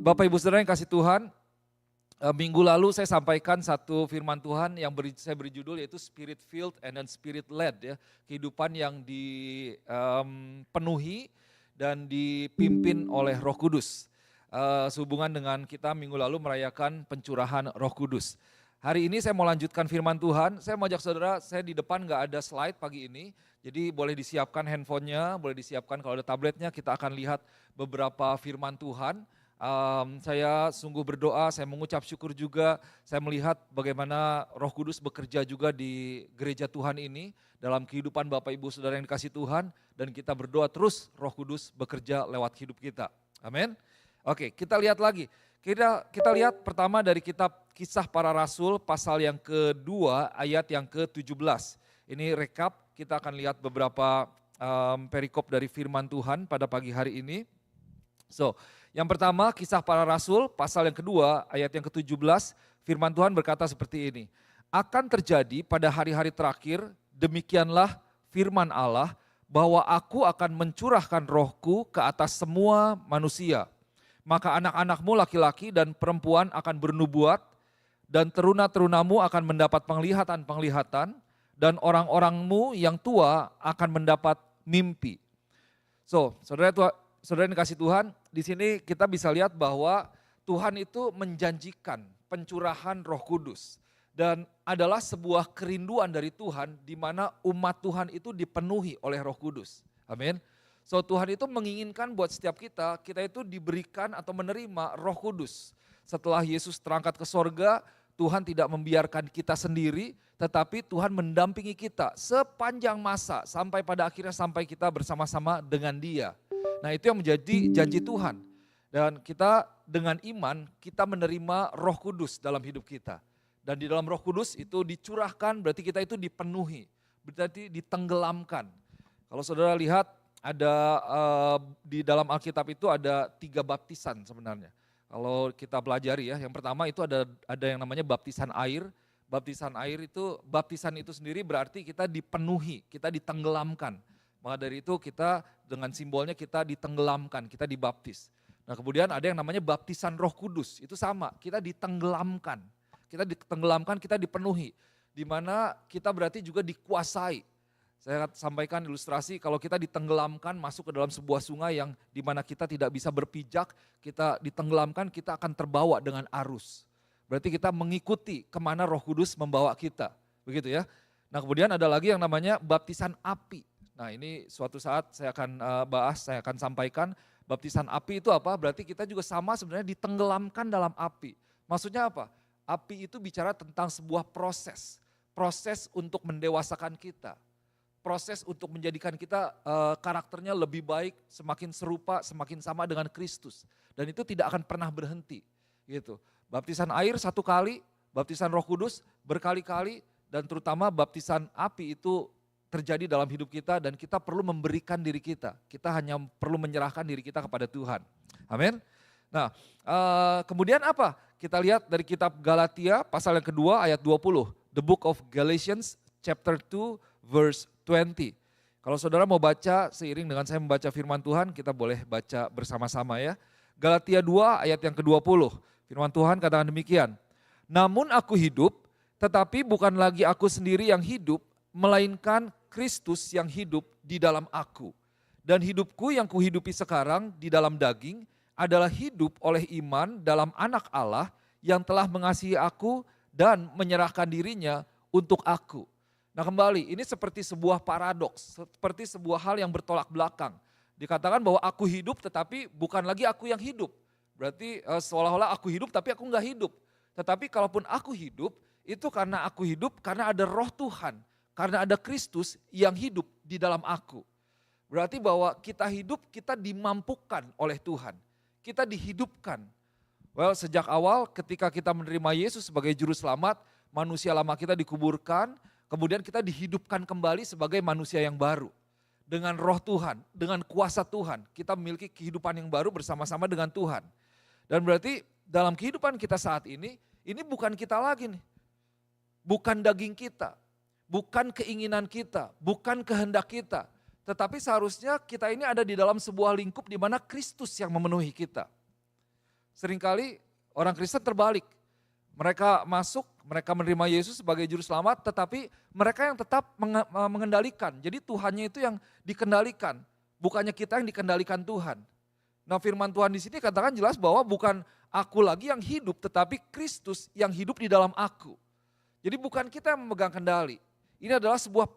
Bapak Ibu Saudara yang kasih Tuhan, minggu lalu saya sampaikan satu firman Tuhan yang saya beri judul yaitu Spirit Filled and then Spirit Led, ya. Kehidupan yang dipenuhi dan dipimpin oleh Roh Kudus. Sehubungan dengan kita minggu lalu merayakan pencurahan Roh Kudus. Hari ini saya mau lanjutkan firman Tuhan. Saya mau ajak saudara, saya di depan nggak ada slide pagi ini. Jadi boleh disiapkan handphonenya, boleh disiapkan kalau ada tabletnya, kita akan lihat beberapa firman Tuhan. Saya sungguh berdoa, saya mengucap syukur juga, saya melihat bagaimana Roh Kudus bekerja juga di gereja Tuhan ini, dalam kehidupan Bapak Ibu Saudara yang dikasih Tuhan, dan kita berdoa terus Roh Kudus bekerja lewat hidup kita. Amin. Oke, kita lihat lagi. Kita lihat pertama dari kitab Kisah Para Rasul pasal yang kedua ayat yang ke-17. Ini rekap, kita akan lihat beberapa perikop dari firman Tuhan pada pagi hari ini. Yang pertama Kisah Para Rasul pasal yang kedua ayat yang ke-17, firman Tuhan berkata seperti ini. Akan terjadi pada hari-hari terakhir, demikianlah firman Allah, bahwa aku akan mencurahkan rohku ke atas semua manusia. Maka anak-anakmu laki-laki dan perempuan akan bernubuat, dan teruna-terunamu akan mendapat penglihatan-penglihatan, dan orang-orangmu yang tua akan mendapat mimpi. Saudara yang dikasih Tuhan, di sini kita bisa lihat bahwa Tuhan itu menjanjikan pencurahan Roh Kudus. Dan adalah sebuah kerinduan dari Tuhan di mana umat Tuhan itu dipenuhi oleh Roh Kudus. Amin. Tuhan itu menginginkan buat setiap kita itu diberikan atau menerima Roh Kudus. Setelah Yesus terangkat ke sorga, Tuhan tidak membiarkan kita sendiri, tetapi Tuhan mendampingi kita sepanjang masa sampai pada akhirnya sampai kita bersama-sama dengan Dia. Nah, itu yang menjadi janji Tuhan. Dan kita dengan iman kita menerima Roh Kudus dalam hidup kita. Dan di dalam Roh Kudus itu dicurahkan, berarti kita itu dipenuhi, berarti ditenggelamkan. Kalau saudara lihat ada di dalam Alkitab itu ada 3 baptisan sebenarnya. Kalau kita pelajari ya, yang pertama itu ada yang namanya baptisan air. Baptisan air itu, baptisan itu sendiri berarti kita dipenuhi, kita ditenggelamkan. Maka dari itu kita dengan simbolnya kita ditenggelamkan, kita dibaptis. Nah kemudian ada yang namanya baptisan Roh Kudus, itu sama, kita ditenggelamkan. Kita ditenggelamkan, kita dipenuhi. Di mana kita berarti juga dikuasai. Saya sampaikan ilustrasi kalau kita ditenggelamkan masuk ke dalam sebuah sungai yang di mana kita tidak bisa berpijak, kita ditenggelamkan, kita akan terbawa dengan arus. Berarti kita mengikuti kemana Roh Kudus membawa kita, begitu ya. Nah kemudian ada lagi yang namanya baptisan api. Nah ini suatu saat saya akan bahas, saya akan sampaikan baptisan api itu apa, berarti kita juga sama sebenarnya ditenggelamkan dalam api. Maksudnya apa? Api itu bicara tentang sebuah proses untuk mendewasakan kita. Proses untuk menjadikan kita karakternya lebih baik, semakin serupa, semakin sama dengan Kristus. Dan itu tidak akan pernah berhenti. Gitu. Baptisan air 1 kali, baptisan Roh Kudus berkali-kali, dan terutama baptisan api itu terjadi dalam hidup kita dan kita perlu memberikan diri kita. Kita hanya perlu menyerahkan diri kita kepada Tuhan. Amin. Nah kemudian apa? Kita lihat dari kitab Galatia pasal yang kedua ayat 20. The book of Galatians chapter 2 verse 20. Kalau saudara mau baca seiring dengan saya membaca firman Tuhan, kita boleh baca bersama-sama ya. Galatia 2 ayat yang ke-20. Firman Tuhan katakan demikian. Namun aku hidup, tetapi bukan lagi aku sendiri yang hidup, melainkan Kristus yang hidup di dalam aku. Dan hidupku yang kuhidupi sekarang di dalam daging adalah hidup oleh iman dalam Anak Allah yang telah mengasihi aku dan menyerahkan dirinya untuk aku. Nah kembali, ini seperti sebuah paradoks, seperti sebuah hal yang bertolak belakang. Dikatakan bahwa aku hidup tetapi bukan lagi aku yang hidup. Berarti seolah-olah aku hidup tapi aku enggak hidup. Tetapi kalaupun aku hidup, itu karena aku hidup karena ada Roh Tuhan. Karena ada Kristus yang hidup di dalam aku. Berarti bahwa kita hidup, kita dimampukan oleh Tuhan. Kita dihidupkan. Sejak awal ketika kita menerima Yesus sebagai juru selamat, manusia lama kita dikuburkan, kemudian kita dihidupkan kembali sebagai manusia yang baru. Dengan Roh Tuhan, dengan kuasa Tuhan, kita memiliki kehidupan yang baru bersama-sama dengan Tuhan. Dan berarti dalam kehidupan kita saat ini bukan kita lagi nih. Bukan daging kita, bukan keinginan kita, bukan kehendak kita. Tetapi seharusnya kita ini ada di dalam sebuah lingkup di mana Kristus yang memenuhi kita. Seringkali orang Kristen terbalik. Mereka masuk, mereka menerima Yesus sebagai juru selamat, tetapi mereka yang tetap mengendalikan. Jadi Tuhannya itu yang dikendalikan, bukannya kita yang dikendalikan Tuhan. Nah, firman Tuhan di sini katakan jelas bahwa bukan aku lagi yang hidup, tetapi Kristus yang hidup di dalam aku. Jadi bukan kita yang memegang kendali. Ini adalah sebuah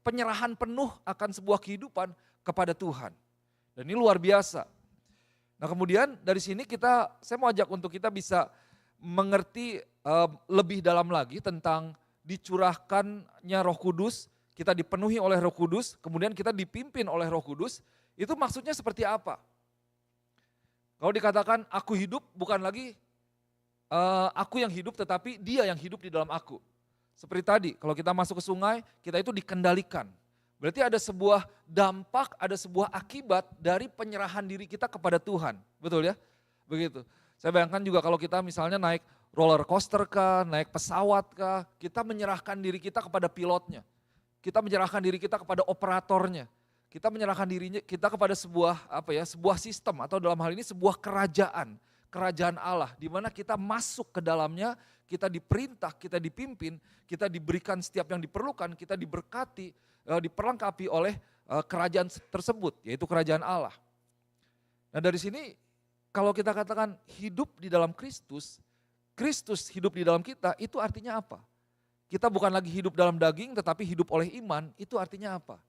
penyerahan penuh akan sebuah kehidupan kepada Tuhan. Dan ini luar biasa. Nah, kemudian dari sini saya mau ajak untuk kita bisa mengerti lebih dalam lagi tentang dicurahkannya Roh Kudus, kita dipenuhi oleh Roh Kudus, kemudian kita dipimpin oleh Roh Kudus, itu maksudnya seperti apa? Kalau dikatakan aku hidup, bukan lagi aku yang hidup tetapi Dia yang hidup di dalam aku. Seperti tadi, kalau kita masuk ke sungai, kita itu dikendalikan. Berarti ada sebuah dampak, ada sebuah akibat dari penyerahan diri kita kepada Tuhan. Betul ya? Begitu. Saya bayangkan juga kalau kita misalnya naik roller coaster kah, naik pesawat kah, kita menyerahkan diri kita kepada pilotnya. Kita menyerahkan diri kita kepada operatornya. Kita menyerahkan dirinya kita kepada sebuah sistem atau dalam hal ini sebuah kerajaan Allah, di mana kita masuk ke dalamnya, kita diperintah, kita dipimpin, kita diberikan setiap yang diperlukan, kita diberkati, diperlengkapi oleh kerajaan tersebut, yaitu kerajaan Allah. Nah, dari sini kalau kita katakan hidup di dalam Kristus, Kristus hidup di dalam kita, itu artinya apa? Kita bukan lagi hidup dalam daging, tetapi hidup oleh iman, itu artinya apa?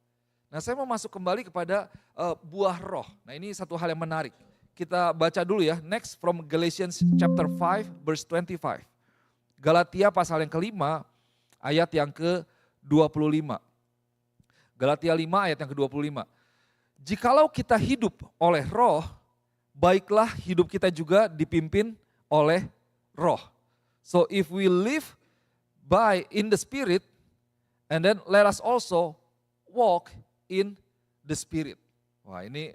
Nah, saya mau masuk kembali kepada buah roh. Nah, ini satu hal yang menarik. Kita baca dulu ya, next from Galatians chapter 5 verse 25. Galatia pasal yang kelima, ayat yang ke-25. Galatia 5 ayat yang ke-25. Jikalau kita hidup oleh roh, baiklah hidup kita juga dipimpin oleh roh. So if we live in the spirit, and then let us also walk in the spirit. Wah, ini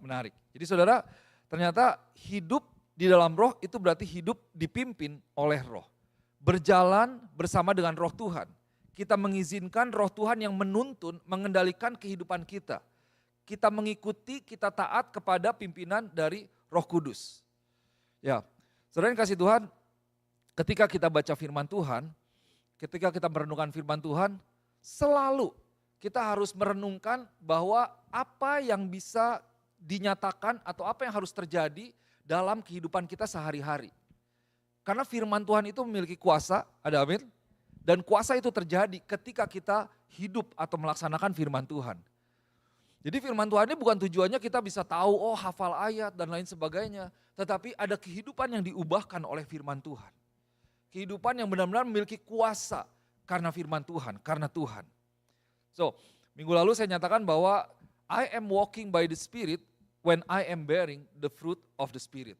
menarik. Jadi saudara, ternyata hidup di dalam roh itu berarti hidup dipimpin oleh roh. Berjalan bersama dengan roh Tuhan. Kita mengizinkan roh Tuhan yang menuntun, mengendalikan kehidupan kita. Kita mengikuti, kita taat kepada pimpinan dari Roh Kudus. Ya, saudara yang kasih Tuhan, ketika kita baca firman Tuhan, ketika kita merenungkan firman Tuhan, selalu kita harus merenungkan bahwa apa yang bisa dinyatakan atau apa yang harus terjadi dalam kehidupan kita sehari-hari. Karena firman Tuhan itu memiliki kuasa, ada amin? Dan kuasa itu terjadi ketika kita hidup atau melaksanakan firman Tuhan. Jadi firman Tuhan ini bukan tujuannya kita bisa tahu, hafal ayat dan lain sebagainya. Tetapi ada kehidupan yang diubahkan oleh firman Tuhan. Kehidupan yang benar-benar memiliki kuasa karena firman Tuhan, karena Tuhan. So, minggu lalu saya nyatakan bahwa I am walking by the Spirit when I am bearing the fruit of the Spirit.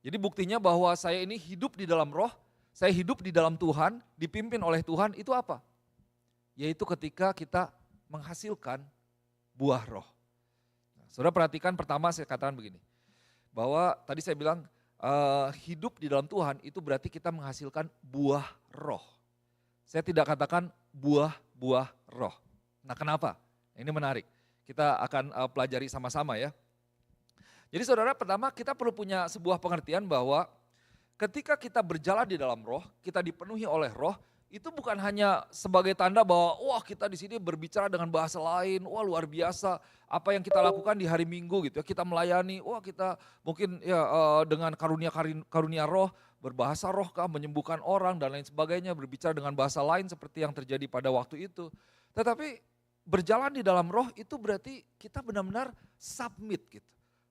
Jadi buktinya bahwa saya ini hidup di dalam roh, saya hidup di dalam Tuhan, dipimpin oleh Tuhan, itu apa? Yaitu ketika kita menghasilkan buah roh. Nah, saudara perhatikan pertama saya katakan begini, bahwa tadi saya bilang hidup di dalam Tuhan itu berarti kita menghasilkan buah roh. Saya tidak katakan buah-buah roh. Nah, kenapa? Ini menarik. Kita akan pelajari sama-sama ya. Jadi saudara, pertama kita perlu punya sebuah pengertian bahwa ketika kita berjalan di dalam roh, kita dipenuhi oleh roh, itu bukan hanya sebagai tanda bahwa wah kita di sini berbicara dengan bahasa lain, wah luar biasa apa yang kita lakukan di hari Minggu gitu ya, kita melayani, wah kita mungkin ya dengan karunia roh, berbahasa roh kah, menyembuhkan orang dan lain sebagainya, berbicara dengan bahasa lain seperti yang terjadi pada waktu itu. Tetapi berjalan di dalam roh itu berarti kita benar-benar submit gitu.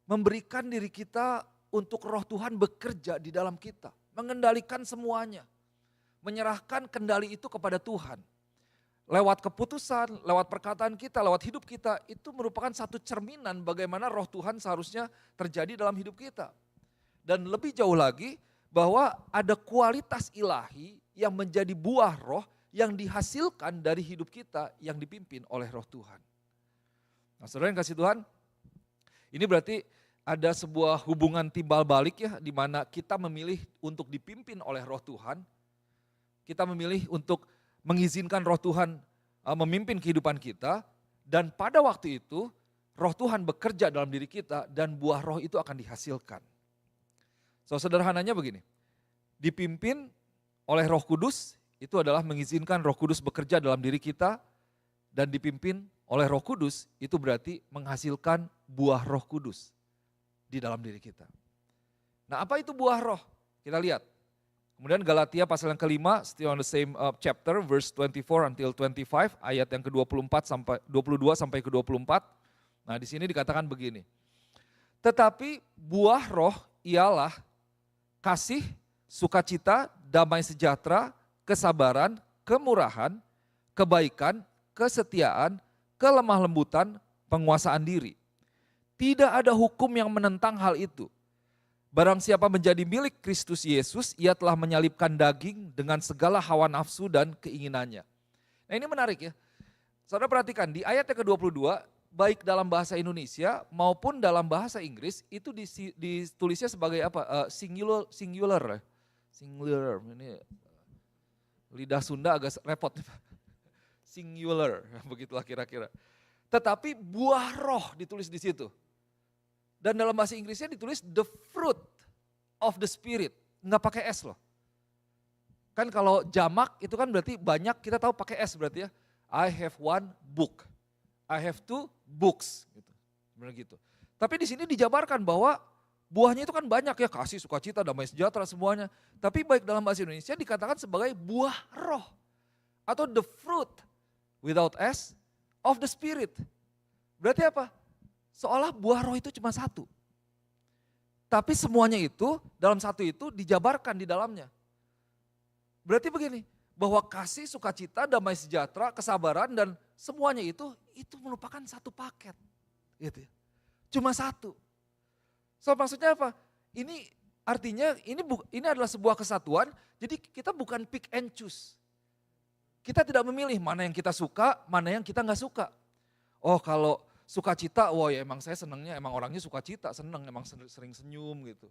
Memberikan diri kita untuk roh Tuhan bekerja di dalam kita. Mengendalikan semuanya. Menyerahkan kendali itu kepada Tuhan. Lewat keputusan, lewat perkataan kita, lewat hidup kita. Itu merupakan satu cerminan bagaimana roh Tuhan seharusnya terjadi dalam hidup kita. Dan lebih jauh lagi bahwa ada kualitas ilahi yang menjadi buah roh yang dihasilkan dari hidup kita yang dipimpin oleh roh Tuhan. Nah, saudara yang kasih Tuhan, ini berarti ada sebuah hubungan timbal balik ya, di mana kita memilih untuk dipimpin oleh roh Tuhan, kita memilih untuk mengizinkan roh Tuhan memimpin kehidupan kita, dan pada waktu itu roh Tuhan bekerja dalam diri kita dan buah roh itu akan dihasilkan. So sederhananya begini, dipimpin oleh Roh Kudus itu adalah mengizinkan Roh Kudus bekerja dalam diri kita, dan dipimpin oleh Roh Kudus itu berarti menghasilkan buah Roh Kudus di dalam diri kita. Nah, apa itu buah roh? Kita lihat. Kemudian Galatia pasal yang kelima, still on the same chapter, verse 24 until 25, ayat yang ke-24 sampai 22 sampai ke-24. Nah, di sini dikatakan begini. Tetapi buah roh ialah kasih, sukacita, damai sejahtera, kesabaran, kemurahan, kebaikan, kesetiaan, kelemah lembutan, penguasaan diri. Tidak ada hukum yang menentang hal itu. Barang siapa menjadi milik Kristus Yesus, ia telah menyalibkan daging dengan segala hawa nafsu dan keinginannya. Nah, ini menarik ya. Saudara perhatikan di ayat yang ke-22, baik dalam bahasa Indonesia maupun dalam bahasa Inggris itu ditulisnya sebagai apa? Singular. Ini lidah Sunda agak repot. Singular, begitulah kira-kira. Tetapi buah roh ditulis di situ. Dan dalam bahasa Inggrisnya ditulis the fruit of the spirit. Nggak pakai S loh. Kan kalau jamak itu kan berarti banyak, kita tahu pakai S berarti ya. I have one book. I have two books. Gitu. Sebenarnya gitu. Tapi di sini dijabarkan bahwa buahnya itu kan banyak ya. Kasih, sukacita, damai sejahtera semuanya. Tapi baik dalam bahasa Indonesia dikatakan sebagai buah roh. Atau the fruit without S of the spirit. Berarti apa? Seolah buah roh itu cuma satu. Tapi semuanya itu dalam satu itu dijabarkan di dalamnya. Berarti begini, bahwa kasih, sukacita, damai sejahtera, kesabaran dan semuanya itu merupakan satu paket. Gitu ya. Cuma satu. So maksudnya apa? Ini artinya ini adalah sebuah kesatuan, jadi kita bukan pick and choose. Kita tidak memilih mana yang kita suka, mana yang kita nggak suka. Oh kalau sukacita, wah ya emang saya senangnya, emang orangnya sukacita, senang, emang sering senyum gitu.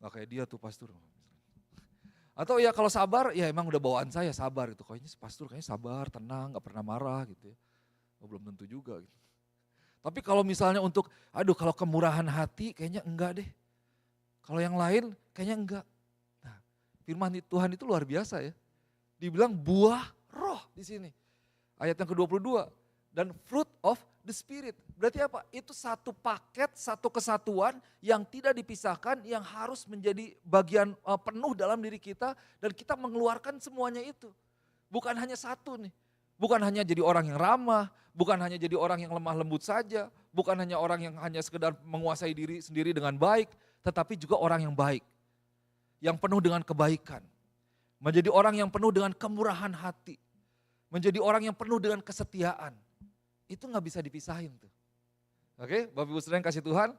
Gak kayak dia tuh pastor. Atau ya kalau sabar, ya emang udah bawaan saya sabar gitu. Kayaknya pastor kayaknya sabar, tenang, gak pernah marah gitu ya. Oh, belum tentu juga gitu. Tapi kalau misalnya untuk, kalau kemurahan hati kayaknya enggak deh. Kalau yang lain kayaknya enggak. Nah, firman Tuhan itu luar biasa ya. Dibilang buah roh di sini. Ayat yang ke-22. Dan fruit of the spirit. Berarti apa? Itu satu paket, satu kesatuan yang tidak dipisahkan, yang harus menjadi bagian penuh dalam diri kita dan kita mengeluarkan semuanya itu. Bukan hanya satu nih. Bukan hanya jadi orang yang ramah, bukan hanya jadi orang yang lemah lembut saja, bukan hanya orang yang hanya sekedar menguasai diri sendiri dengan baik, tetapi juga orang yang baik. Yang penuh dengan kebaikan. Menjadi orang yang penuh dengan kemurahan hati. Menjadi orang yang penuh dengan kesetiaan. Itu gak bisa dipisahin tuh. Oke, Bapak Ibu Saudara yang kasih Tuhan.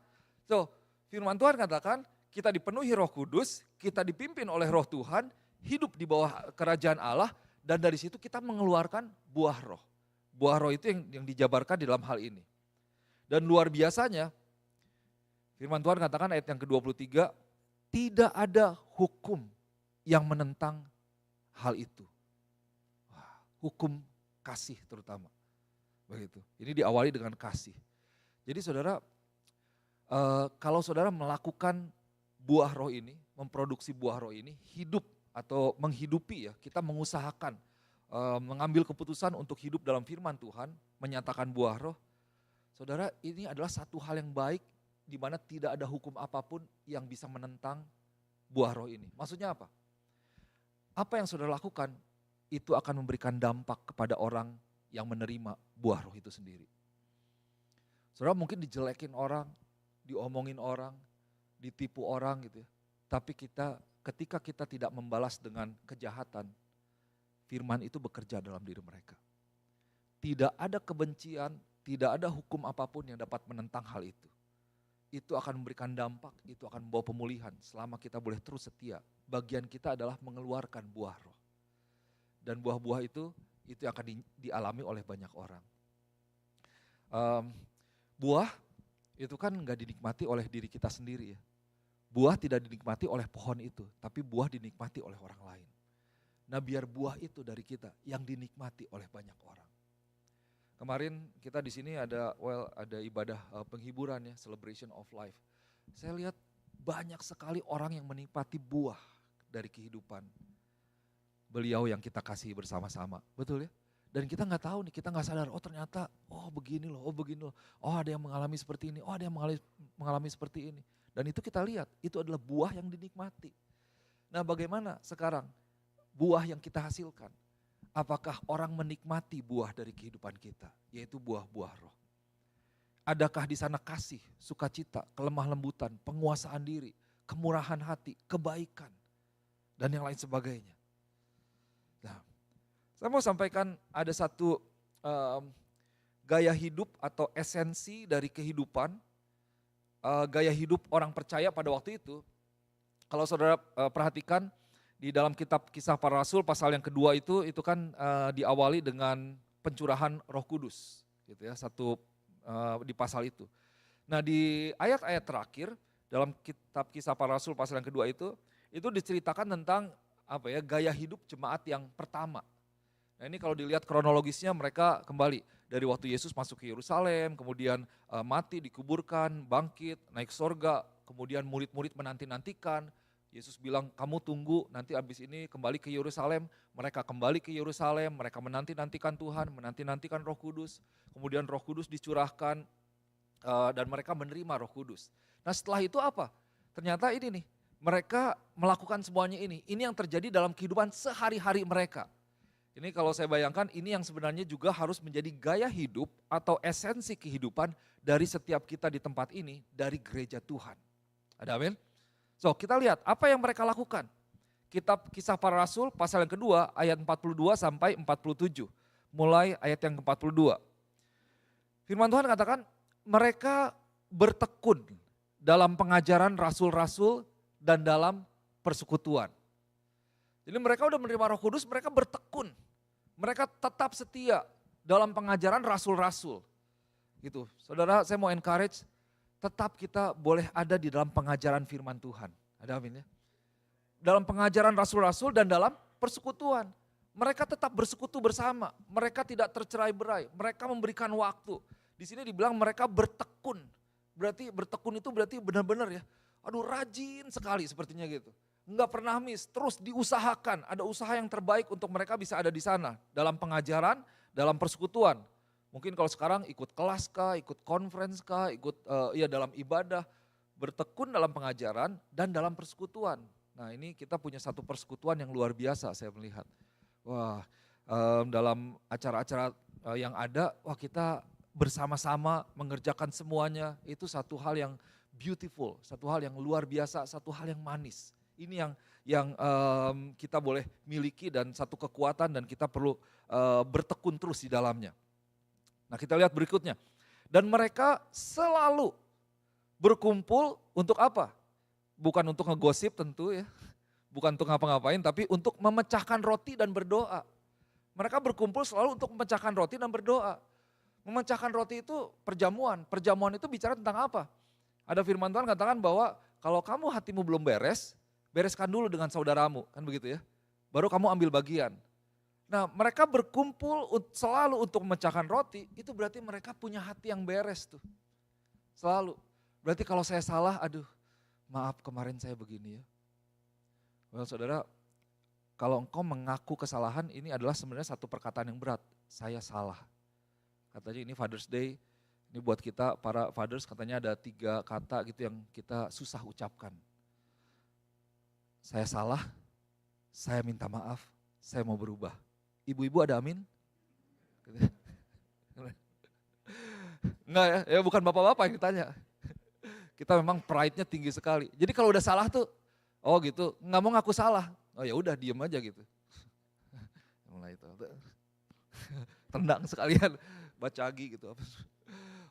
So, firman Tuhan katakan kita dipenuhi Roh Kudus, kita dipimpin oleh Roh Tuhan, hidup di bawah kerajaan Allah, dan dari situ kita mengeluarkan buah roh. Buah roh itu yang dijabarkan di dalam hal ini. Dan luar biasanya, firman Tuhan katakan ayat yang ke-23, tidak ada hukum yang menentang hal itu. Hukum kasih terutama. Begitu. Ini diawali dengan kasih. Jadi saudara, kalau saudara melakukan buah roh ini, memproduksi buah roh ini, hidup atau menghidupi ya, kita mengusahakan, mengambil keputusan untuk hidup dalam firman Tuhan, menyatakan buah roh. Saudara, ini adalah satu hal yang baik, di mana tidak ada hukum apapun yang bisa menentang buah roh ini. Maksudnya apa? Apa yang saudara lakukan, itu akan memberikan dampak kepada orang yang menerima buah roh itu sendiri. Saudara mungkin dijelekin orang, diomongin orang, ditipu orang gitu ya. Tapi ketika kita tidak membalas dengan kejahatan, firman itu bekerja dalam diri mereka. Tidak ada kebencian, tidak ada hukum apapun yang dapat menentang hal itu. Itu akan memberikan dampak, itu akan membawa pemulihan selama kita boleh terus setia. Bagian kita adalah mengeluarkan buah roh. Dan buah-buah itu akan dialami oleh banyak orang. Buah itu kan gak dinikmati oleh diri kita sendiri ya. Buah tidak dinikmati oleh pohon itu, tapi buah dinikmati oleh orang lain. Nah biar buah itu dari kita yang dinikmati oleh banyak orang. Kemarin kita di sini ada ibadah penghiburan ya, celebration of life. Saya lihat banyak sekali orang yang menikmati buah dari kehidupan beliau yang kita kasih bersama-sama. Betul ya? Dan kita nggak tahu nih, kita nggak sadar, oh ternyata, oh begini loh, oh ada yang mengalami seperti ini, oh ada yang mengalami seperti ini. Dan itu kita lihat, itu adalah buah yang dinikmati. Nah bagaimana sekarang buah yang kita hasilkan? Apakah orang menikmati buah dari kehidupan kita, yaitu buah-buah roh? Adakah di sana kasih, sukacita, kelemah lembutan, penguasaan diri, kemurahan hati, kebaikan, dan yang lain sebagainya? Nah, saya mau sampaikan ada satu gaya hidup atau esensi dari kehidupan, gaya hidup orang percaya pada waktu itu. Kalau saudara perhatikan di dalam kitab Kisah Para Rasul pasal yang kedua itu kan diawali dengan pencurahan Roh Kudus, gitu ya, di pasal itu. Nah di ayat-ayat terakhir dalam kitab Kisah Para Rasul pasal yang kedua itu diceritakan tentang gaya hidup jemaat yang pertama. Nah ini kalau dilihat kronologisnya mereka kembali dari waktu Yesus masuk ke Yerusalem, kemudian mati, dikuburkan, bangkit, naik sorga, kemudian murid-murid menanti-nantikan. Yesus bilang kamu tunggu nanti abis ini kembali ke Yerusalem. Mereka kembali ke Yerusalem, mereka menanti-nantikan Tuhan, menanti-nantikan Roh Kudus. Kemudian Roh Kudus dicurahkan dan mereka menerima Roh Kudus. Nah setelah itu apa? Ternyata ini nih, mereka melakukan semuanya ini. Ini yang terjadi dalam kehidupan sehari-hari mereka. Ini kalau saya bayangkan ini yang sebenarnya juga harus menjadi gaya hidup atau esensi kehidupan dari setiap kita di tempat ini, dari gereja Tuhan. Ada amin? So kita lihat apa yang mereka lakukan. Kitab Kisah Para Rasul pasal yang kedua ayat 42 sampai 47. Mulai ayat yang ke-42. Firman Tuhan katakan mereka bertekun dalam pengajaran rasul-rasul dan dalam persekutuan. Jadi mereka udah menerima Roh Kudus, mereka bertekun. Mereka tetap setia dalam pengajaran rasul-rasul. Gitu. Saudara, saya mau encourage, tetap kita boleh ada di dalam pengajaran firman Tuhan. Ada amin ya? Dalam pengajaran rasul-rasul dan dalam persekutuan. Mereka tetap bersekutu bersama, mereka tidak tercerai-berai, mereka memberikan waktu. Di sini dibilang mereka bertekun. Berarti bertekun itu berarti benar-benar ya, aduh rajin sekali sepertinya gitu. Enggak pernah miss, terus diusahakan, ada usaha yang terbaik untuk mereka bisa ada di sana. Dalam pengajaran, dalam persekutuan. Mungkin kalau sekarang ikut kelas kah, ikut conference kah, ikut dalam ibadah. Bertekun dalam pengajaran dan dalam persekutuan. Nah ini kita punya satu persekutuan yang luar biasa saya melihat. Wah dalam acara-acara yang ada, wah kita bersama-sama mengerjakan semuanya. Itu satu hal yang beautiful, satu hal yang luar biasa, satu hal yang manis. Ini yang kita boleh miliki dan satu kekuatan dan kita perlu bertekun terus di dalamnya. Nah kita lihat berikutnya. Dan mereka selalu berkumpul untuk apa? Bukan untuk ngegosip tentu ya. Bukan untuk ngapa-ngapain tapi untuk memecahkan roti dan berdoa. Mereka berkumpul selalu untuk memecahkan roti dan berdoa. Memecahkan roti itu perjamuan. Perjamuan itu bicara tentang apa? Ada firman Tuhan katakan bahwa kalau kamu hatimu belum beres, bereskan dulu dengan saudaramu, kan begitu ya. Baru kamu ambil bagian. Nah mereka berkumpul selalu untuk memecahkan roti, itu berarti mereka punya hati yang beres tuh. Selalu. Berarti kalau saya salah, aduh maaf kemarin saya begini ya. Well, saudara, kalau engkau mengaku kesalahan ini adalah sebenarnya satu perkataan yang berat. Saya salah. Katanya ini Father's Day, ini buat kita para fathers katanya ada 3 kata gitu yang kita susah ucapkan. Saya salah, saya minta maaf, saya mau berubah. Ibu-ibu ada amin? Enggak ya bukan bapak-bapak yang ditanya. Kita memang pride-nya tinggi sekali. Jadi kalau udah salah tuh, oh gitu, nggak mau ngaku salah. Oh ya udah diem aja gitu. Mulai itu. Tendang sekalian, bacagi gitu.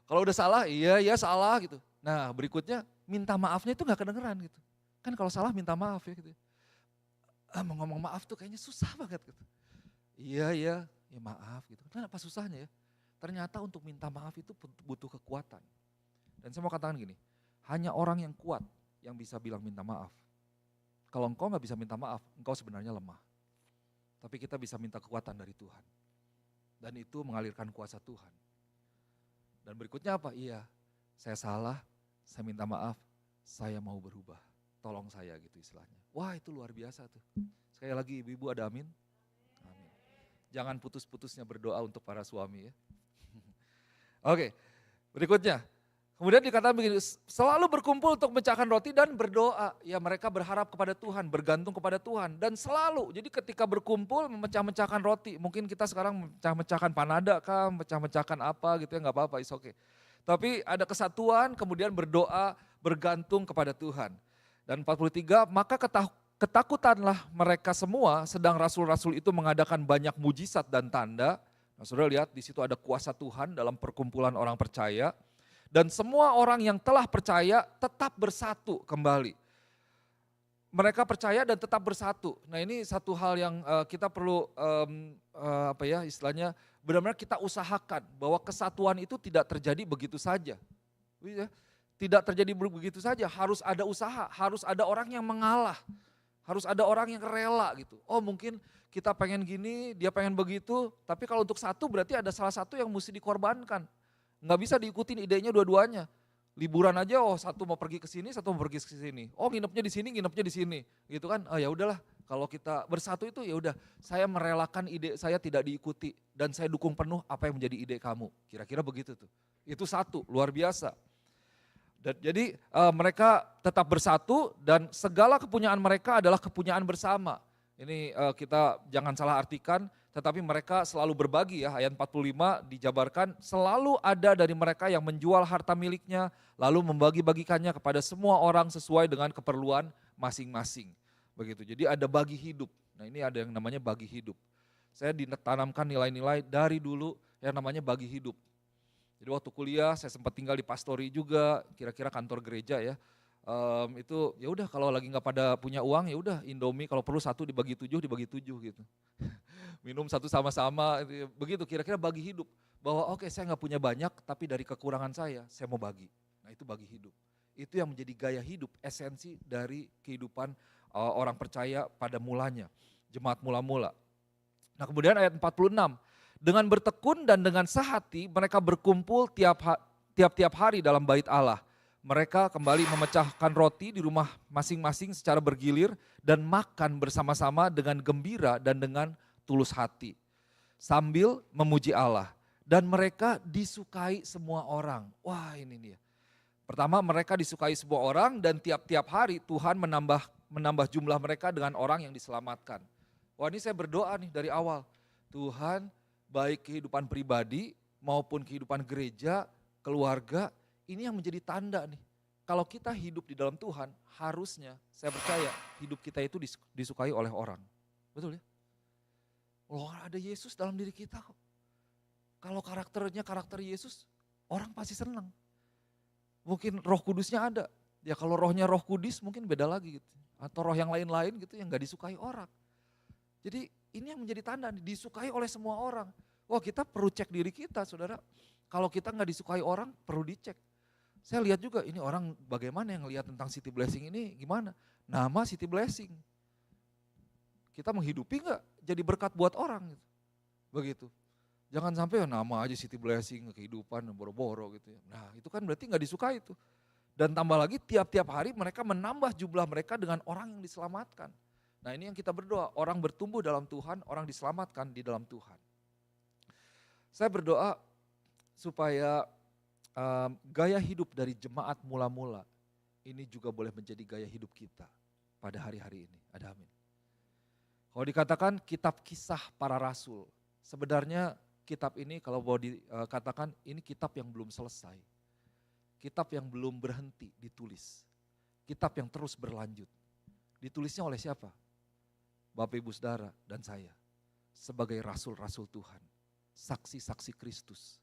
Kalau udah salah, iya salah gitu. Nah berikutnya minta maafnya itu nggak kedengeran gitu. Kan kalau salah minta maaf ya gitu. Mau ngomong maaf tuh kayaknya susah banget gitu. Iya ya maaf gitu. Kenapa susahnya ya? Ternyata untuk minta maaf itu butuh kekuatan. Dan saya mau katakan gini, hanya orang yang kuat yang bisa bilang minta maaf. Kalau engkau gak bisa minta maaf, engkau sebenarnya lemah. Tapi kita bisa minta kekuatan dari Tuhan. Dan itu mengalirkan kuasa Tuhan. Dan berikutnya apa? Iya, saya salah, saya minta maaf, saya mau berubah, tolong saya gitu istilahnya. Wah itu luar biasa tuh. Sekali lagi ibu-ibu ada amin? Amin. Jangan putus-putusnya berdoa untuk para suami ya. Oke, berikutnya. Kemudian dikatakan begini, selalu berkumpul untuk memecahkan roti dan berdoa. Ya mereka berharap kepada Tuhan, bergantung kepada Tuhan. Dan selalu, jadi ketika berkumpul memecah-mecahkan roti. Mungkin kita sekarang memecah-mecahkan panada kah, memecah-mecahkan apa gitu ya, gak apa-apa, it's okay. Tapi ada kesatuan, kemudian berdoa, bergantung kepada Tuhan. Dan 43, maka ketakutanlah mereka semua, sedang rasul-rasul itu mengadakan banyak mujizat dan tanda. Nah saudara lihat di situ ada kuasa Tuhan dalam perkumpulan orang percaya. Dan semua orang yang telah percaya tetap bersatu kembali. Mereka percaya dan tetap bersatu. Nah ini satu hal yang kita perlu istilahnya benar-benar kita usahakan bahwa kesatuan itu tidak terjadi begitu saja. Tidak terjadi begitu saja, harus ada usaha, harus ada orang yang mengalah. Harus ada orang yang rela gitu. Oh mungkin kita pengen gini, dia pengen begitu, tapi kalau untuk satu berarti ada salah satu yang mesti dikorbankan. Nggak bisa diikutin idenya dua-duanya. Liburan aja, oh satu mau pergi ke sini, satu mau pergi ke sini. Oh nginepnya di sini, gitu kan? Oh ya udahlah, kalau kita bersatu itu ya udah, saya merelakan ide saya tidak diikuti dan saya dukung penuh apa yang menjadi ide kamu. Kira-kira begitu tuh. Itu satu, luar biasa. Dan jadi mereka tetap bersatu dan segala kepunyaan mereka adalah kepunyaan bersama. Ini kita jangan salah artikan, tetapi mereka selalu berbagi ya, ayat 45 dijabarkan selalu ada dari mereka yang menjual harta miliknya lalu membagi-bagikannya kepada semua orang sesuai dengan keperluan masing-masing. Begitu, jadi ada bagi hidup, nah ini ada yang namanya bagi hidup. Saya ditanamkan nilai-nilai dari dulu yang namanya bagi hidup. Jadi waktu kuliah saya sempat tinggal di pastori juga, kira-kira kantor gereja ya. Itu ya udah kalau lagi nggak pada punya uang ya udah Indomie kalau perlu satu dibagi tujuh gitu. Minum satu sama-sama begitu kira-kira bagi hidup bahwa oke, saya nggak punya banyak tapi dari kekurangan saya mau bagi. Nah itu bagi hidup. Itu yang menjadi gaya hidup, esensi dari kehidupan orang percaya pada mulanya, jemaat mula-mula. Nah kemudian ayat 46, dengan bertekun dan dengan sehati mereka berkumpul tiap-tiap hari dalam bait Allah. Mereka kembali memecahkan roti di rumah masing-masing secara bergilir dan makan bersama-sama dengan gembira dan dengan tulus hati. Sambil memuji Allah. Dan mereka disukai semua orang. Wah ini dia. Pertama mereka disukai semua orang dan tiap-tiap hari Tuhan menambah jumlah mereka dengan orang yang diselamatkan. Wah ini saya berdoa nih dari awal. Tuhan baik kehidupan pribadi maupun kehidupan gereja, keluarga, ini yang menjadi tanda nih. Kalau kita hidup di dalam Tuhan, harusnya saya percaya hidup kita itu disukai oleh orang. Betul ya? Oh ada Yesus dalam diri kita kok. Kalau karakternya karakter Yesus, orang pasti senang. Mungkin Roh Kudusnya ada. Ya kalau rohnya Roh Kudus mungkin beda lagi gitu. Atau roh yang lain-lain gitu yang gak disukai orang. Jadi ini yang menjadi tanda disukai oleh semua orang. Wah kita perlu cek diri kita saudara. Kalau kita gak disukai orang perlu dicek. Saya lihat juga ini orang bagaimana yang lihat tentang City Blessing ini gimana. Nama City Blessing. Kita menghidupi gak jadi berkat buat orang gitu. Begitu. Jangan sampai nama aja City Blessing, kehidupan boro-boro gitu ya. Nah itu kan berarti gak disukai itu. Dan tambah lagi tiap-tiap hari mereka menambah jumlah mereka dengan orang yang diselamatkan. Nah ini yang kita berdoa, orang bertumbuh dalam Tuhan, orang diselamatkan di dalam Tuhan. Saya berdoa supaya gaya hidup dari jemaat mula-mula ini juga boleh menjadi gaya hidup kita pada hari-hari ini. Ada amin. Kalau dikatakan kitab kisah para rasul, sebenarnya kitab ini kalau mau dikatakan ini kitab yang belum selesai. Kitab yang belum berhenti ditulis. Kitab yang terus berlanjut. Ditulisnya oleh siapa? Bapak Ibu Saudara dan saya. Sebagai rasul-rasul Tuhan. Saksi-saksi Kristus.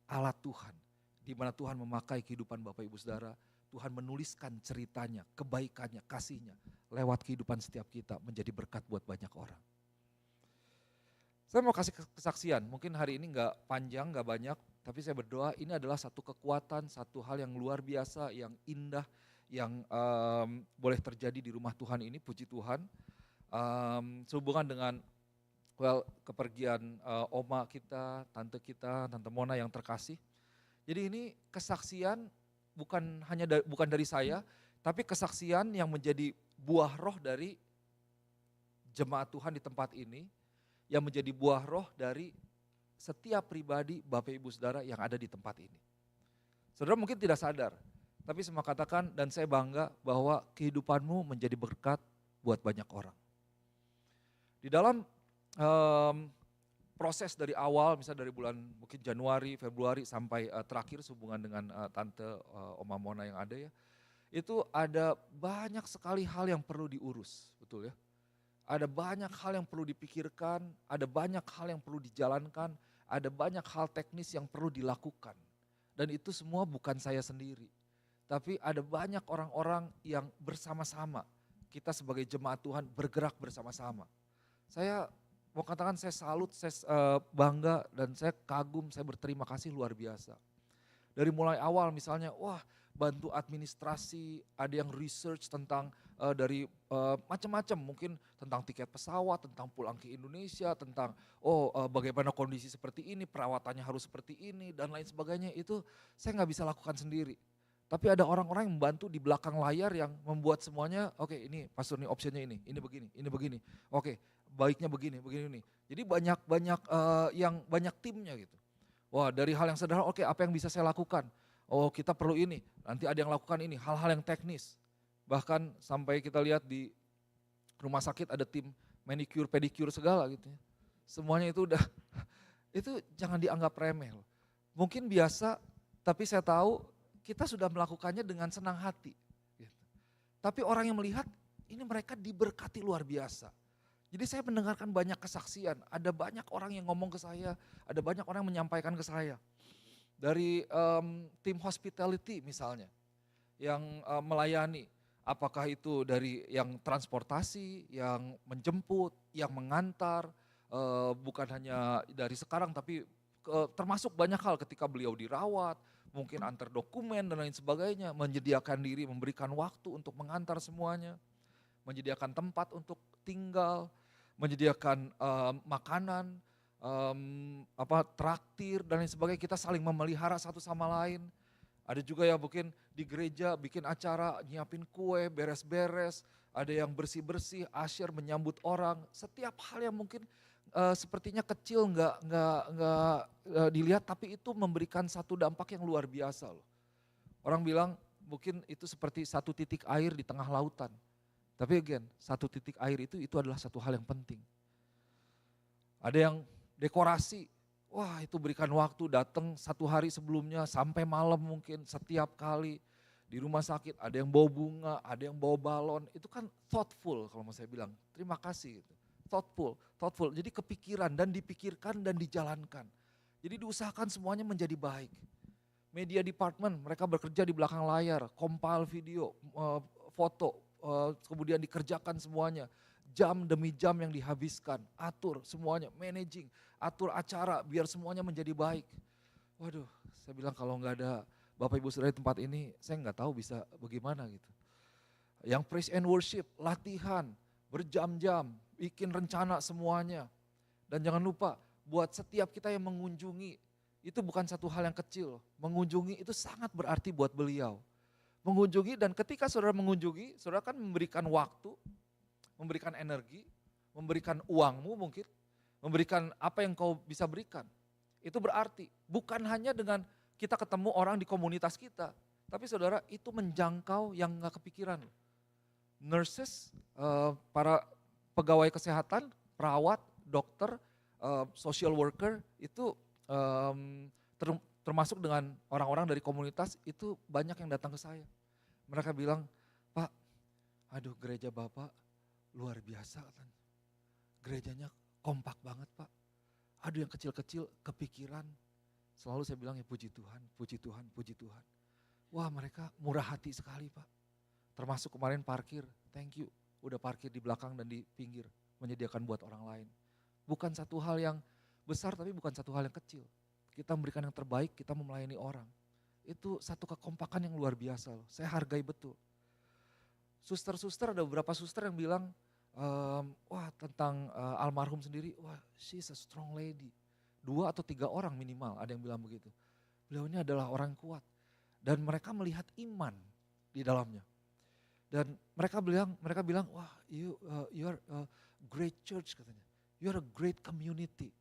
Alat Tuhan. Di mana Tuhan memakai kehidupan Bapak Ibu Saudara. Tuhan menuliskan ceritanya, kebaikannya, kasihnya. Lewat kehidupan setiap kita menjadi berkat buat banyak orang. Saya mau kasih kesaksian, mungkin hari ini gak panjang, gak banyak. Tapi saya berdoa ini adalah satu kekuatan, satu hal yang luar biasa, yang indah, yang boleh terjadi di rumah Tuhan ini, puji Tuhan. Sehubungan dengan kepergian oma kita, Tante Mona yang terkasih. Jadi ini kesaksian bukan dari saya, Tapi kesaksian yang menjadi buah roh dari jemaat Tuhan di tempat ini, yang menjadi buah roh dari setiap pribadi Bapak Ibu Saudara yang ada di tempat ini. Saudara mungkin tidak sadar, tapi semua katakan dan saya bangga bahwa kehidupanmu menjadi berkat buat banyak orang. Di dalam proses dari awal, misalnya dari bulan mungkin Januari, Februari sampai terakhir sehubungan dengan Tante Oma Mona yang ada ya, itu ada banyak sekali hal yang perlu diurus, betul ya. Ada banyak hal yang perlu dipikirkan, ada banyak hal yang perlu dijalankan, ada banyak hal teknis yang perlu dilakukan. Dan itu semua bukan saya sendiri, tapi ada banyak orang-orang yang bersama-sama. Kita sebagai jemaat Tuhan bergerak bersama-sama. Saya mau katakan saya salut, saya bangga dan saya kagum, saya berterima kasih luar biasa. Dari mulai awal misalnya, wah bantu administrasi, ada yang research tentang dari macam-macam, mungkin tentang tiket pesawat, tentang pulang ke Indonesia, tentang bagaimana kondisi seperti ini, perawatannya harus seperti ini dan lain sebagainya. Itu saya nggak bisa lakukan sendiri. Tapi ada orang-orang yang membantu di belakang layar yang membuat semuanya, oke ini pastor ini opsinya ini begini, oke baiknya begini ini. Jadi banyak yang banyak timnya gitu. Wah dari hal yang sederhana, oke apa yang bisa saya lakukan? Oh kita perlu ini, nanti ada yang lakukan ini, hal-hal yang teknis. Bahkan sampai kita lihat di rumah sakit ada tim manicure, pedicure segala gitu ya. Semuanya itu udah, itu jangan dianggap remeh loh. Mungkin biasa, tapi saya tahu kita sudah melakukannya dengan senang hati. Gitu. Tapi orang yang melihat, ini mereka diberkati luar biasa. Jadi saya mendengarkan banyak kesaksian, ada banyak orang yang ngomong ke saya, ada banyak orang yang menyampaikan ke saya. Dari tim hospitality misalnya, yang melayani, apakah itu dari yang transportasi, yang menjemput, yang mengantar, bukan hanya dari sekarang tapi termasuk banyak hal ketika beliau dirawat, mungkin antar dokumen dan lain sebagainya, menyediakan diri, memberikan waktu untuk mengantar semuanya, menyediakan tempat untuk tinggal, menyediakan makanan, traktir dan lain sebagainya, kita saling memelihara satu sama lain. Ada juga yang mungkin di gereja bikin acara, nyiapin kue, beres-beres, ada yang bersih-bersih, asyir menyambut orang, setiap hal yang mungkin sepertinya kecil nggak dilihat, tapi itu memberikan satu dampak yang luar biasa loh. Orang bilang mungkin itu seperti satu titik air di tengah lautan. Tapi again, satu titik air itu adalah satu hal yang penting. Ada yang dekorasi, wah itu berikan waktu datang satu hari sebelumnya sampai malam mungkin setiap kali. Di rumah sakit ada yang bawa bunga, ada yang bawa balon, itu kan thoughtful kalau mau saya bilang, terima kasih gitu. Thoughtful, jadi kepikiran dan dipikirkan dan dijalankan. Jadi diusahakan semuanya menjadi baik. Media department, mereka bekerja di belakang layar, compile video, foto, kemudian dikerjakan semuanya. Jam demi jam yang dihabiskan, atur semuanya, managing, atur acara biar semuanya menjadi baik. Waduh, saya bilang kalau nggak ada Bapak Ibu Saudara di tempat ini, saya nggak tahu bisa bagaimana gitu. Yang praise and worship, latihan, berjam-jam, bikin rencana semuanya. Dan jangan lupa, buat setiap kita yang mengunjungi, itu bukan satu hal yang kecil. Mengunjungi itu sangat berarti buat beliau. Mengunjungi dan ketika saudara mengunjungi, saudara kan memberikan waktu, memberikan energi, memberikan uangmu mungkin, memberikan apa yang kau bisa berikan. Itu berarti bukan hanya dengan kita ketemu orang di komunitas kita, tapi saudara itu menjangkau yang gak kepikiran. Nurses, para pegawai kesehatan, perawat, dokter, social worker itu termasuk dengan orang-orang dari komunitas itu banyak yang datang ke saya. Mereka bilang, Pak, aduh gereja Bapak luar biasa kan. Gerejanya kompak banget Pak. Aduh yang kecil-kecil kepikiran. Selalu saya bilang ya puji Tuhan, puji Tuhan, puji Tuhan. Wah mereka murah hati sekali Pak. Termasuk kemarin parkir, thank you. Udah parkir di belakang dan di pinggir, menyediakan buat orang lain. Bukan satu hal yang besar tapi bukan satu hal yang kecil. Kita memberikan yang terbaik, kita melayani orang. Itu satu kekompakan yang luar biasa loh, saya hargai betul. Suster-suster, ada beberapa suster yang bilang, wah tentang almarhum sendiri, wah she's a strong lady. 2 atau 3 orang minimal, ada yang bilang begitu. Beliau ini adalah orang kuat. Dan mereka melihat iman di dalamnya. Dan mereka bilang, wah you are a great church katanya. You are a great community.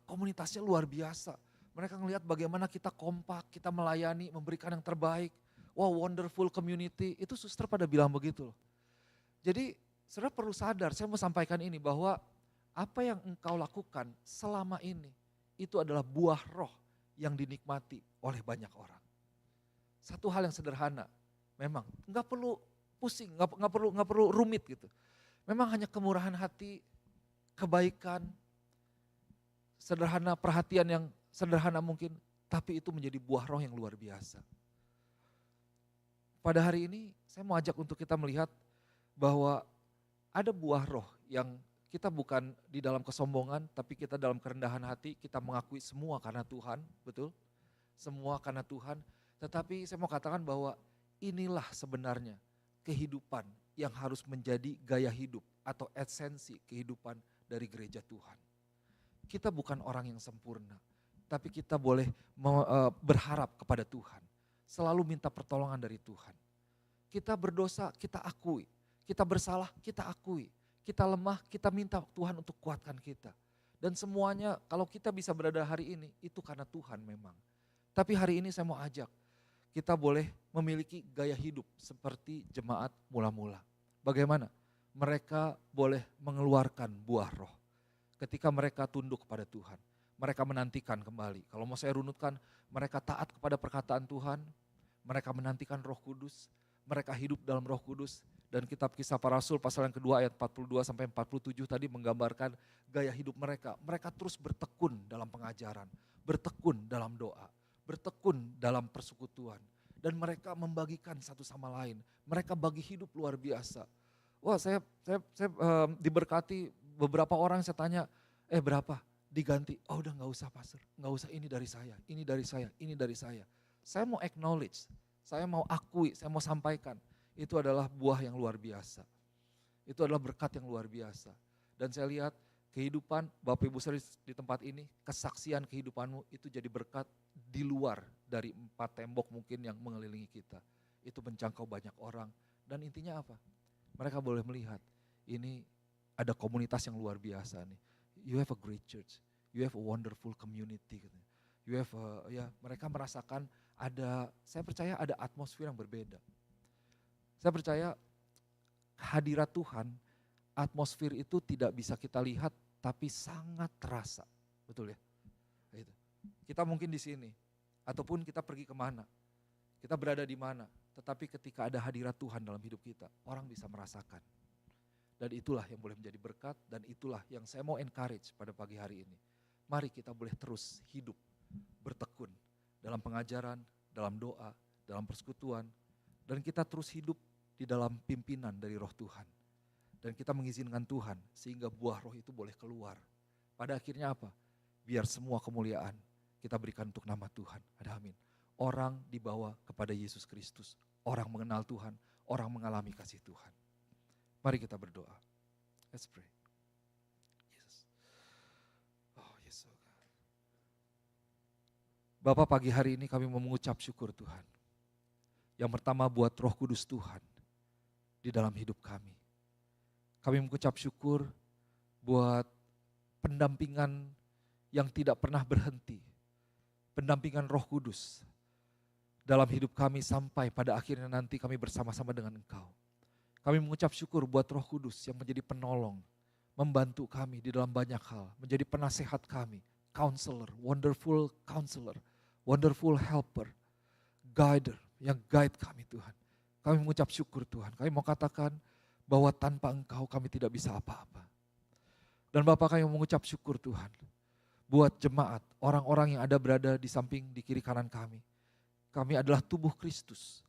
Komunitasnya luar biasa. Mereka ngelihat bagaimana kita kompak, kita melayani, memberikan yang terbaik. Wow, wonderful community. Itu suster pada bilang begitu loh. Jadi saudara perlu sadar, saya mau sampaikan ini bahwa apa yang engkau lakukan selama ini itu adalah buah roh yang dinikmati oleh banyak orang. Satu hal yang sederhana, memang nggak perlu pusing, nggak perlu rumit gitu. Memang hanya kemurahan hati, kebaikan, sederhana, perhatian yang sederhana mungkin, tapi itu menjadi buah roh yang luar biasa. Pada hari ini saya mau ajak untuk kita melihat bahwa ada buah roh yang kita bukan di dalam kesombongan, tapi kita dalam kerendahan hati, kita mengakui semua karena Tuhan, betul? Semua karena Tuhan, tetapi saya mau katakan bahwa inilah sebenarnya kehidupan yang harus menjadi gaya hidup atau esensi kehidupan dari gereja Tuhan. Kita bukan orang yang sempurna, tapi kita boleh berharap kepada Tuhan. Selalu minta pertolongan dari Tuhan. Kita berdosa, kita akui. Kita bersalah, kita akui. Kita lemah, kita minta Tuhan untuk kuatkan kita. Dan semuanya kalau kita bisa berada hari ini, itu karena Tuhan memang. Tapi hari ini saya mau ajak, kita boleh memiliki gaya hidup seperti jemaat mula-mula. Bagaimana? Mereka boleh mengeluarkan buah roh. Ketika mereka tunduk kepada Tuhan, mereka menantikan kembali. Kalau mau saya runutkan, mereka taat kepada perkataan Tuhan, mereka menantikan Roh Kudus, mereka hidup dalam Roh Kudus. Dan kitab Kisah Para Rasul pasal yang kedua ayat 42 sampai 47 tadi menggambarkan gaya hidup mereka. Mereka terus bertekun dalam pengajaran, bertekun dalam doa, bertekun dalam persekutuan. Dan mereka membagikan satu sama lain. Mereka bagi hidup luar biasa. Wah, saya diberkati beberapa orang, saya tanya, berapa? Diganti, oh udah gak usah pastor, gak usah, ini dari saya, ini dari saya, ini dari saya. Saya mau acknowledge, saya mau akui, saya mau sampaikan, itu adalah buah yang luar biasa. Itu adalah berkat yang luar biasa. Dan saya lihat kehidupan Bapak Ibu Saudara di tempat ini, kesaksian kehidupanmu itu jadi berkat di luar dari 4 tembok mungkin yang mengelilingi kita. Itu menjangkau banyak orang, dan intinya apa? Mereka boleh melihat, ini ada komunitas yang luar biasa nih. You have a great church, you have a wonderful community. You have mereka merasakan saya percaya ada atmosfer yang berbeda. Saya percaya hadirat Tuhan, atmosfer itu tidak bisa kita lihat tapi sangat terasa. Betul ya? Gitu. Kita mungkin di sini, ataupun kita pergi kemana, kita berada di mana, tetapi ketika ada hadirat Tuhan dalam hidup kita, orang bisa merasakan. Dan itulah yang boleh menjadi berkat, dan itulah yang saya mau encourage pada pagi hari ini. Mari kita boleh terus hidup, bertekun dalam pengajaran, dalam doa, dalam persekutuan, dan kita terus hidup di dalam pimpinan dari Roh Tuhan. Dan kita mengizinkan Tuhan sehingga buah roh itu boleh keluar. Pada akhirnya apa? Biar semua kemuliaan kita berikan untuk nama Tuhan. Ada amin. Orang dibawa kepada Yesus Kristus. Orang mengenal Tuhan, orang mengalami kasih Tuhan. Mari kita berdoa. Let's pray. Yesus. Oh yes, oh God. Bapak, pagi hari ini kami mau mengucap syukur Tuhan. Yang pertama buat Roh Kudus Tuhan di dalam hidup kami. Kami mengucap syukur buat pendampingan yang tidak pernah berhenti. Pendampingan Roh Kudus dalam hidup kami sampai pada akhirnya nanti kami bersama-sama dengan Engkau. Kami mengucap syukur buat Roh Kudus yang menjadi penolong, membantu kami di dalam banyak hal, menjadi penasehat kami, counselor, wonderful helper, guider, yang guide kami Tuhan. Kami mengucap syukur Tuhan, kami mau katakan bahwa tanpa Engkau kami tidak bisa apa-apa. Dan Bapak, kami mengucap syukur Tuhan, buat jemaat, orang-orang yang ada berada di samping, di kiri kanan kami. Kami adalah tubuh Kristus.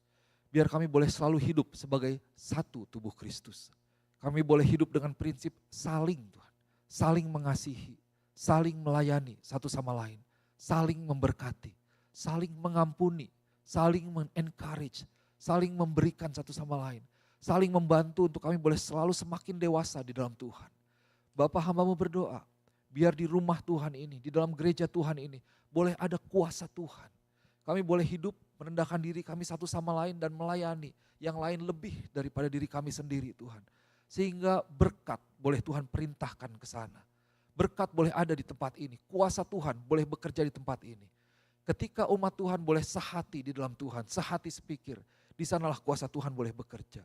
Biar kami boleh selalu hidup sebagai satu tubuh Kristus. Kami boleh hidup dengan prinsip saling Tuhan, saling mengasihi, saling melayani satu sama lain, saling memberkati, saling mengampuni, saling men-encourage, saling memberikan satu sama lain, saling membantu untuk kami boleh selalu semakin dewasa di dalam Tuhan. Bapak, hamba-Mu berdoa, biar di rumah Tuhan ini, di dalam gereja Tuhan ini, boleh ada kuasa Tuhan. Kami boleh hidup Merendahkan diri kami satu sama lain dan melayani yang lain lebih daripada diri kami sendiri Tuhan. Sehingga berkat boleh Tuhan perintahkan ke sana. Berkat boleh ada di tempat ini. Kuasa Tuhan boleh bekerja di tempat ini. Ketika umat Tuhan boleh sehati di dalam Tuhan, sehati sepikir, di sanalah kuasa Tuhan boleh bekerja.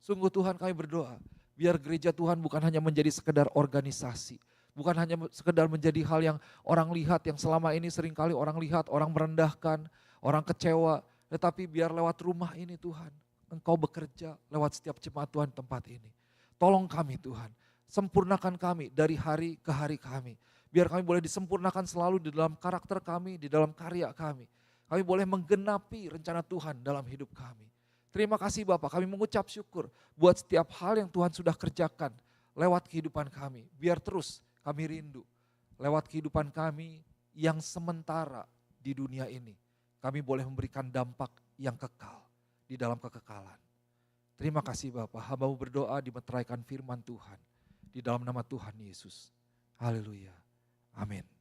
Sungguh Tuhan kami berdoa, biar gereja Tuhan bukan hanya menjadi sekedar organisasi, bukan hanya sekedar menjadi hal yang orang lihat, yang selama ini seringkali orang lihat, orang merendahkan, orang kecewa, tetapi biar lewat rumah ini Tuhan, Engkau bekerja lewat setiap jemaat Tuhan di tempat ini. Tolong kami Tuhan, sempurnakan kami dari hari ke hari kami. Biar kami boleh disempurnakan selalu di dalam karakter kami, di dalam karya kami. Kami boleh menggenapi rencana Tuhan dalam hidup kami. Terima kasih Bapak, kami mengucap syukur buat setiap hal yang Tuhan sudah kerjakan lewat kehidupan kami. Biar terus kami rindu lewat kehidupan kami yang sementara di dunia ini. Kami boleh memberikan dampak yang kekal di dalam kekekalan. Terima kasih Bapak, hamba-Mu berdoa dimeteraikan firman Tuhan. Di dalam nama Tuhan Yesus. Haleluya. Amin.